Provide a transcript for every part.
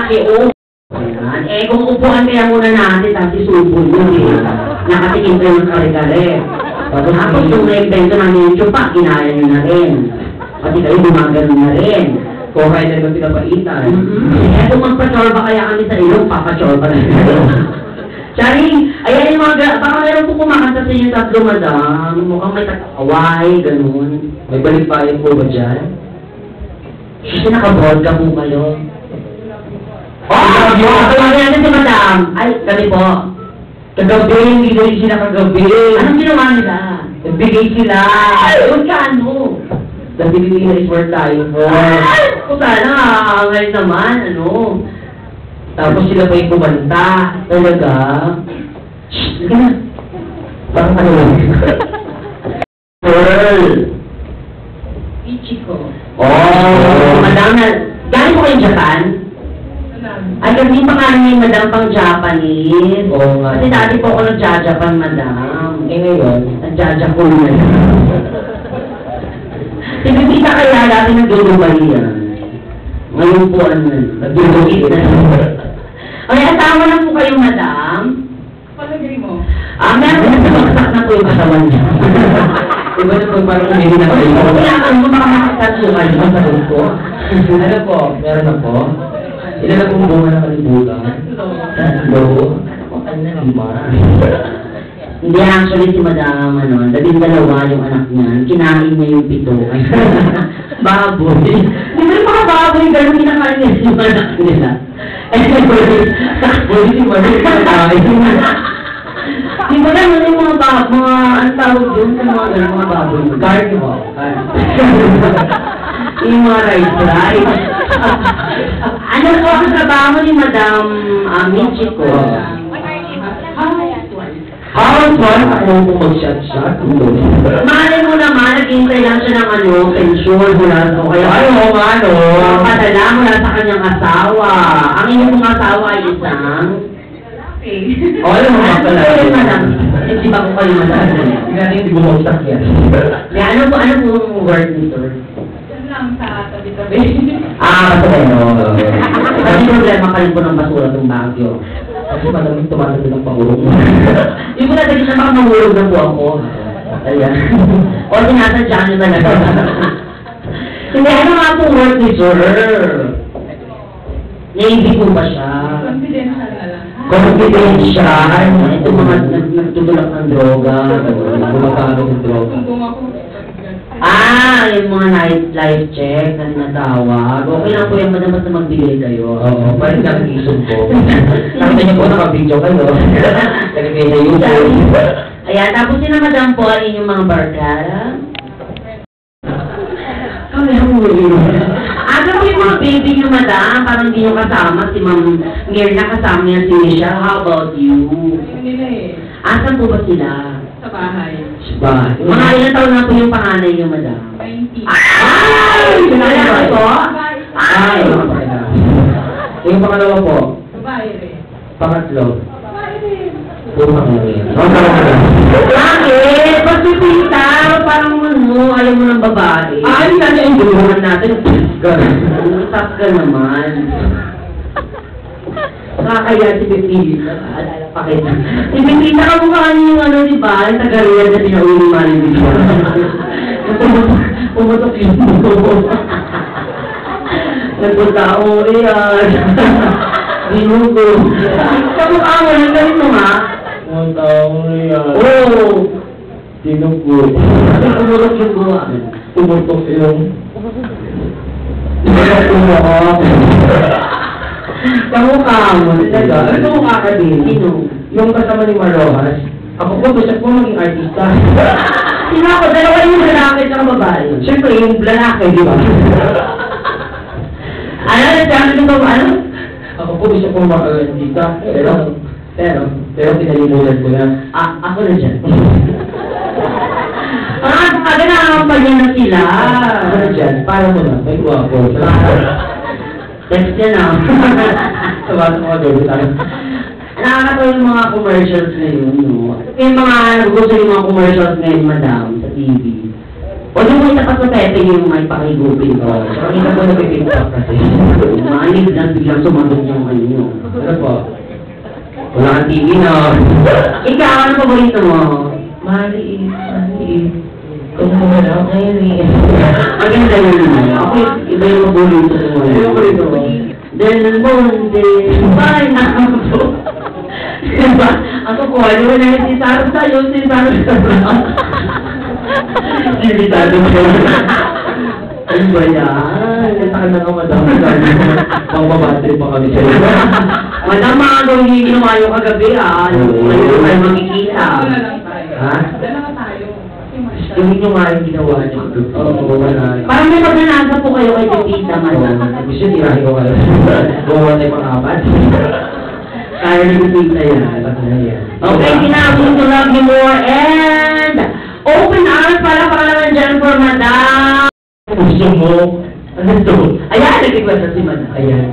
lalaki, oh. Ayan. Eh, kung upuan kaya muna natin, tapos isubol yun eh. Nakatingin kayo ng kare-kare. Tapos yung na-invento ng YouTube pa, kinaya nyo na rin. Pati kayo gumagano na rin. Kuhay na yung pinapaitan. Eh, kung magpa-chorba kaya kami sa ilong, papachorba na rin. Charing, ayan yung mga, baka meron po kumakanta sa inyo tatlo, madam. Mukhang may kakaway, ganun. May balikbayan po ba dyan? Kasi naka-vodka po kayo. Oh! Kaya natin si madam. Ay, kami po. Kagabi, hindi na rin sila kagabi. Anong ginawa nila? Nagbigay sila. Ay, huwag ka ano? Dahil Pilipinas work tayo po. Ay, kung sana, ngayon naman, ano? Tapos sila pa yung kumanta. Talaga? Shhh, sige na. Parang ano lang. Girl! Ichiko. Oh! Madam na, galing po kayong Japan? Ay, kasi yung pangalan niya yung madam pang Japanese. Oo nga. Kasi dati po ako nag-Japan, madam. Eh ngayon? Nag-Japan na yan. Tinipita kaya dati nag-Dubai yan. Ngayon po, ano, nag-Dubai na. Okay, asawa na po kayo, madam. Palagay mo? Meron na sabagsak na po yung katawan niya. Iba na po parang hindi na kayo. Kaya ano, baka makasat po kayo sa katawan ko. Ano po? Meron na po? Ilan na pong bunga ng kalibutan? Tatlo. Lima. Hindi, actually si madam, ano, 12 yung anak niya. Kinain niya yung 7. Baboy. Di ba yung mga baboy, gano'n kinakain niya yung anak nila? Pwede si Mali kinakain. Di ba naman yung mga baboy, ang tawag doon sa mga gano'n mga baboy? Carnivore. Yung mga rice. Ano po ang trabaho ni Madam Michiko? Housewife ako po mag-shot-shot. Malay mo naman, naghintay lang siya ng pension mula sa kaya ano? padala mula sa kanyang asawa. Ang inyong asawa ay isang... Alam mo mga pala. Di ba ko kayo madala? Hindi natin hindi bumagsak yan. Ano po ang word nito? Lang sa tabi-tabi. Basura. Kasi problema pa rin po ng basura itong Baguio. Kasi malamig tumatabi ng pangurong. Yung muna dagit na baka mahulog na po ako. Ayan. O, sinasadya nyo talaga. Hindi, ano nga pong work ni Sir? Navy po ba siya? Confidential na lang. Confidential? Ito mga nagtutulak ng droga. Gumagamit ng droga. Kung ako, Yung mga life check na tinatawag. Okay lang po yung madam basta magbigay kayo. Oo, parang lang isog ko. Nakita niyo po nakabidyo kayo. Nalagay sa YouTube. Ayan, tapos sila madam po ay inyong mga barkada. Ano po yung mga baby niyo madam? Parang hindi nyo kasama si Ma'am Mirna, kasama niya si Michelle. How about you? hindi nila eh. Asan po ba sila? Sa bahay. Mga ilang taon na po yung panganay niyo madam? 20. Ay! Pinala ko po? Ay, yung pangalawa po. Babae rin. Pangatlo. Babae rin. Puro mga Bakit? Pagpipita, parang ano, ayaw mo ng babae. Ay, sana yung gulungan natin. Usap ka naman. Nakakaya si Pipita. Pakita. Si Pipita ka mukha niyo yung ano, di ba? Yung taga-real na pinauwi ni Manny Bishop. Pumutok yung buko. Nagpunta ako, iyan. Binugo. Kamukha mo, yung galing mo nga. Ang taong iyan. Oo. Tinugo. Pumutok yung buwa. Tumutok yung... Tumutok. Kamukha mo. Talaga? Ano mukha ka din? Sino? Yung kasama ni Marojas. Ako po, gusto ko maging artista. Sino ako? Dalawa yung lalaki at babae. Siyempre, yung lalaki, di ba? Ano? Nagsabi ko ba? Ano? Ako po, gusto ko mag-artista. Pero pinalimutan ko na. Ako na dyan. Aga nakakampanya na sila. Ako na dyan, para mo na. May guwapo. Text yan ah. Sabas mo ka doon tayo. Nakakatawa yung mga commercials ngayon, no? Yung mga gusto yung mga commercials ngayon, madam, sa TV. Huwag mo itapat sa Pepe yung may pakigupin ko. Kanina po nagpipintak kasi. Manig na biglang sumagot yung ano yun. Ano po? Wala kang TV na. Ikaw, ano paborito mo? Maliit, maliit. Kung kumala ako ngayon eh. Maganda yun naman. Ako, iba yung paborito ko. Ano yung paborito mo? Del Monte, bye na ako. Diba? Ako ko, ano mo na si Saro sa'yo, si Saro sa'yo. Invitado mo yun. Ano ba yan? Saan na nga madami sabi mo. Pang-babattery pa kami sa'yo. Madam, mga gawin ginawa yung kagabi ah. Ngayon tayo makikita. Wala lang tayo. Ha? Dalawa tayo. Kasi masyado. Yung inyo nga yung ginawa niyo. Oo, wala. Parang may magnanasa po kayo kay Tita, madam. Gusto nyo tirahin ko kayo. Gawa tayo pang-apat. Kaya ni Tita yan. Okay, kinabong to love you more and open arms para naman dyan for madam. Gusto mo? Ano ito? Ayan, nag-request na si madam. Ayan.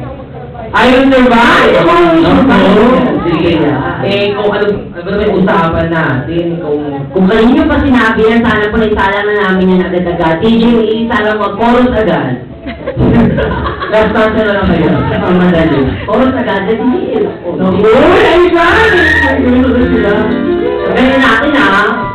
Ayaw survive! Sige na. Eh, kung ano ba may usapan natin, Kung kanino pa sinabi yan, sana po naisala na namin yan agad-agad. TJ, isala mo, chorus agad. last answer na lang kayo. Ang madali. Chorus agad, TJ. Uy, ay ba? Ganyan natin ha.